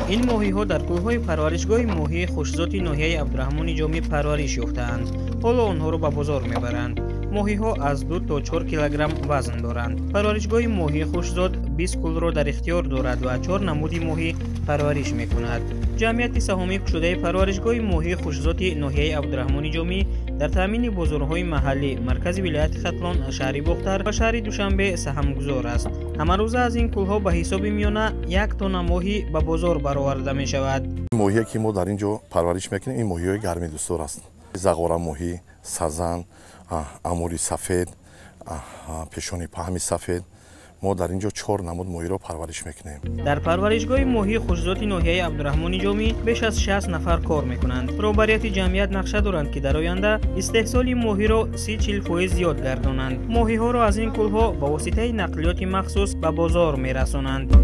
این ماهی‌ها در کول‌های پرورشگاه ماهی خوشزادی ناحیه عبدالرحمن جامی پرورش یافته‌اند. حالا آنها را به بازار میبرند. ماهی‌ها از 2 تا 4 کیلوگرم وزن دارند. پرورشگاه ماهی خوشزاد 20 کول را در اختیار دارد و 4 نمودی ماهی پرورش می‌کند. جمعیت سهامی شده پرورشگاه ماهی خوشزاد ناحیه عبدالرحمن جامی در تامین بازارهای محلی مرکز ولایت ختلان، شهر باختر و شهر دوشنبه سهمگزار است. همه روزه از این کول‌ها به حساب میانه 1 تن ماهی به بازار برآورده می شود. ماهی که ما در اینجا پرورش میکنیم این ماهی‌های گرمی دوستدار است. زغار ماهی، سازن، اموری سفید، پیشانی پهمی سفید. ما در اینجا 4 نمود ماهی را پرورش میکنیم. در پرورشگاه ماهی خوشزاد ناحیه عبدالرحمن جامی بیش از 60 نفر کار میکنند. رهبریت جمعیت نقشه دارند که در آینده استحصال ماهی را 30-40% زیاد گردانند. ماهی ها را از این کول‌ها با واسطه نقلیات مخصوص به بازار میرسانند.